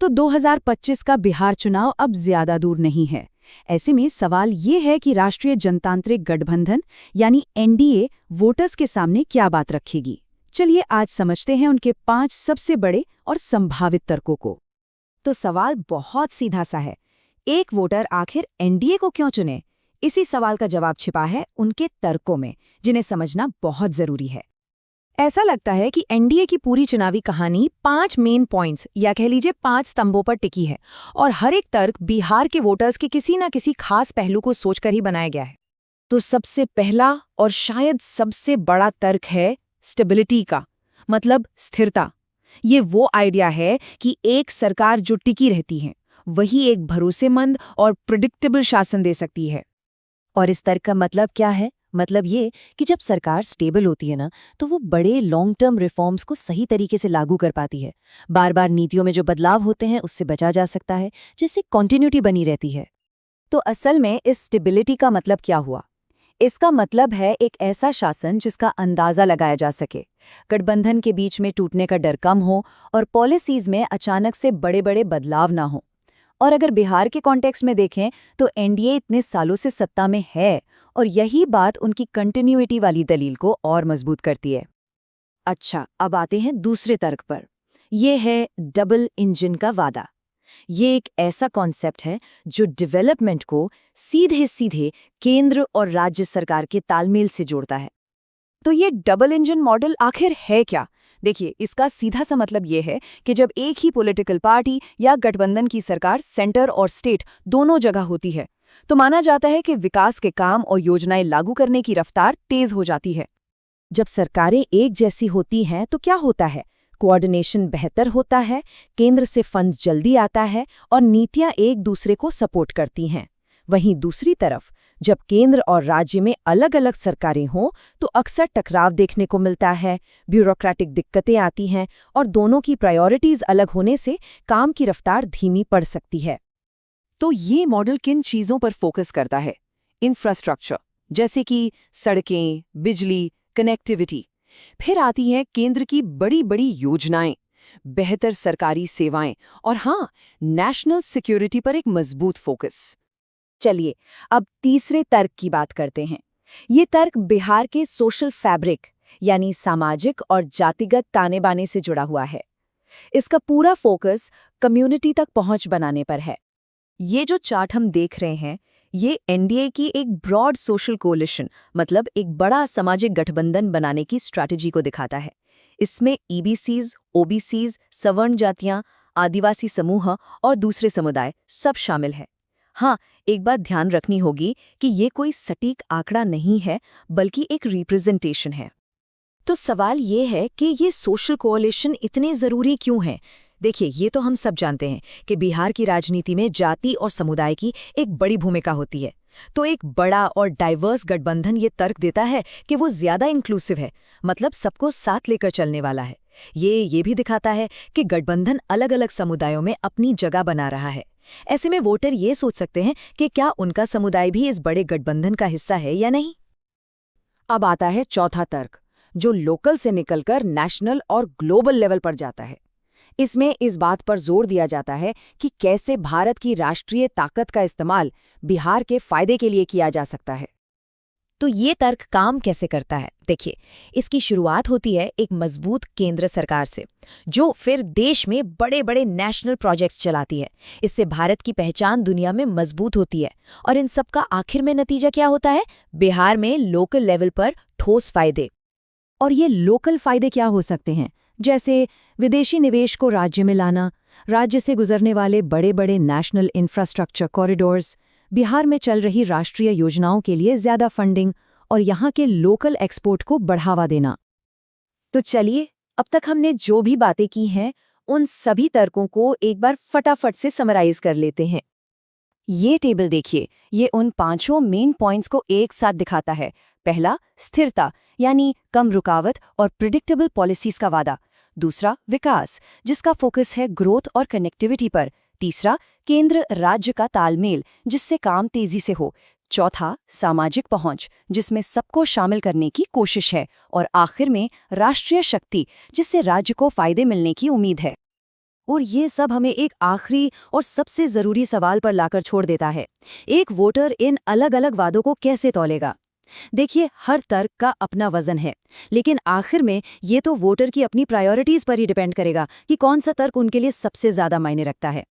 तो 2025 का बिहार चुनाव अब ज्यादा दूर नहीं है। ऐसे में सवाल ये है कि राष्ट्रीय जनतांत्रिक गठबंधन यानी एनडीए वोटर्स के सामने क्या बात रखेगी। चलिए आज समझते हैं उनके 5 सबसे बड़े और संभावित तर्कों को। तो सवाल बहुत सीधा सा है, एक वोटर आखिर एनडीए को क्यों चुने? इसी सवाल का जवाब छिपा है उनके तर्कों में, जिन्हें समझना बहुत जरूरी है। ऐसा लगता है कि एनडीए की पूरी चुनावी कहानी 5 मेन पॉइंट्स या कह लीजिए 5 स्तंभों पर टिकी है, और हर एक तर्क बिहार के वोटर्स के किसी न किसी खास पहलू को सोचकर ही बनाया गया है। तो सबसे पहला और शायद सबसे बड़ा तर्क है स्टेबिलिटी का, मतलब स्थिरता। ये वो आइडिया है कि एक सरकार जो टिकी रहती है वही एक भरोसेमंद और प्रिडिक्टेबल शासन दे सकती है। और इस तर्क का मतलब क्या है? मतलब ये कि जब सरकार स्टेबल होती है ना, तो वो बड़े लॉन्ग टर्म रिफॉर्म्स को सही तरीके से लागू कर पाती है। बार बार नीतियों में जो बदलाव होते हैं उससे बचा जा सकता है, जिससे कॉन्टिन्यूटी बनी रहती है। तो असल में इस स्टेबिलिटी का मतलब क्या हुआ? इसका मतलब है एक ऐसा शासन जिसका अंदाजा लगाया जा सके, गठबंधन के बीच में टूटने का डर कम हो और पॉलिसीज में अचानक से बड़े बड़े बदलाव ना हो। और अगर बिहार के कॉन्टेक्स्ट में देखें तो एनडीए इतने सालों से सत्ता में है, और यही बात उनकी कंटिन्यूटी वाली दलील को और मजबूत करती है। अच्छा, अब आते हैं दूसरे तर्क पर। यह है डबल इंजन का वादा। ये एक ऐसा कॉन्सेप्ट है जो डेवलपमेंट को सीधे सीधे केंद्र और राज्य सरकार के तालमेल से जोड़ता है। तो ये डबल इंजन मॉडल आखिर है क्या? देखिए, इसका सीधा सा मतलब ये है कि जब एक ही पॉलिटिकल पार्टी या गठबंधन की सरकार सेंटर और स्टेट दोनों जगह होती है, तो माना जाता है कि विकास के काम और योजनाएं लागू करने की रफ्तार तेज हो जाती है। जब सरकारें एक जैसी होती हैं तो क्या होता है? कोऑर्डिनेशन बेहतर होता है, केंद्र से फंड जल्दी आता है और नीतियां एक दूसरे को सपोर्ट करती हैं। वहीं दूसरी तरफ जब केंद्र और राज्य में अलग अलग सरकारें हों तो अक्सर टकराव देखने को मिलता है, ब्यूरोक्रेटिक दिक्कतें आती हैं और दोनों की प्रायोरिटीज अलग होने से काम की रफ्तार धीमी पड़ सकती है। तो ये मॉडल किन चीज़ों पर फोकस करता है? इंफ्रास्ट्रक्चर, जैसे कि सड़कें, बिजली, कनेक्टिविटी। फिर आती हैं केंद्र की बड़ी बड़ी योजनाएं, बेहतर सरकारी सेवाएं, और हाँ, नेशनल सिक्योरिटी पर एक मजबूत फोकस। चलिए अब तीसरे तर्क की बात करते हैं। ये तर्क बिहार के सोशल फैब्रिक यानी सामाजिक और जातिगत ताने बाने से जुड़ा हुआ है। इसका पूरा फोकस कम्युनिटी तक पहुंच बनाने पर है। ये जो चार्ट हम देख रहे हैं, ये एनडीए की एक ब्रॉड सोशल कोलिशन, मतलब एक बड़ा सामाजिक गठबंधन बनाने की स्ट्रैटेजी को दिखाता है। इसमें ईबीसीज, ओबीसीज, सवर्ण जातियां, आदिवासी समूह और दूसरे समुदाय सब शामिल है। हाँ, एक बात ध्यान रखनी होगी कि ये कोई सटीक आंकड़ा नहीं है, बल्कि एक रिप्रेजेंटेशन है। तो सवाल ये है कि ये सोशल कोअलिशन इतने ज़रूरी क्यों है? देखिए, ये तो हम सब जानते हैं कि बिहार की राजनीति में जाति और समुदाय की एक बड़ी भूमिका होती है। तो एक बड़ा और डाइवर्स गठबंधन ये तर्क देता है कि वो ज़्यादा इंक्लूसिव है, मतलब सबको साथ लेकर चलने वाला है। ये भी दिखाता है कि गठबंधन अलग अलग समुदायों में अपनी जगह बना रहा है। ऐसे में वोटर ये सोच सकते हैं कि क्या उनका समुदाय भी इस बड़े गठबंधन का हिस्सा है या नहीं। अब आता है चौथा तर्क, जो लोकल से निकलकर नेशनल और ग्लोबल लेवल पर जाता है। इसमें इस बात पर जोर दिया जाता है कि कैसे भारत की राष्ट्रीय ताकत का इस्तेमाल बिहार के फायदे के लिए किया जा सकता है। तो ये तर्क काम कैसे करता है? देखिए, इसकी शुरुआत होती है एक मजबूत केंद्र सरकार से, जो फिर देश में बड़े बड़े नेशनल प्रोजेक्ट्स चलाती है। इससे भारत की पहचान दुनिया में मजबूत होती है। और इन सब का आखिर में नतीजा क्या होता है? बिहार में लोकल लेवल पर ठोस फायदे। और ये लोकल फायदे क्या हो सकते हैं? जैसे विदेशी निवेश को राज्य में लाना, राज्य से गुजरने वाले बड़े बड़े नेशनल इंफ्रास्ट्रक्चर कॉरिडोर्स, बिहार में चल रही राष्ट्रीय योजनाओं के लिए ज़्यादा फंडिंग और यहाँ के लोकल एक्सपोर्ट को बढ़ावा देना। तो चलिए, अब तक हमने जो भी बातें की हैं, उन सभी तर्कों को एक बार फटाफट से समराइज कर लेते हैं। ये टेबल देखिए, ये उन 5 मेन पॉइंट्स को एक साथ दिखाता है। पहला, स्थिरता, यानी कम रुकावट और प्रिडिक्टेबल पॉलिसीज का वादा। दूसरा, विकास, जिसका फोकस है ग्रोथ और कनेक्टिविटी पर। तीसरा, केंद्र राज्य का तालमेल, जिससे काम तेजी से हो। चौथा, सामाजिक पहुंच, जिसमें सबको शामिल करने की कोशिश है। और आखिर में राष्ट्रीय शक्ति, जिससे राज्य को फायदे मिलने की उम्मीद है। और ये सब हमें एक आखिरी और सबसे ज़रूरी सवाल पर लाकर छोड़ देता है। एक वोटर इन अलग-अलग वादों को कैसे तौलेगा? देखिए, हर तर्क का अपना वजन है, लेकिन आखिर में ये तो वोटर की अपनी प्रायोरिटीज़ पर ही डिपेंड करेगा कि कौन सा तर्क उनके लिए सबसे ज़्यादा मायने रखता है।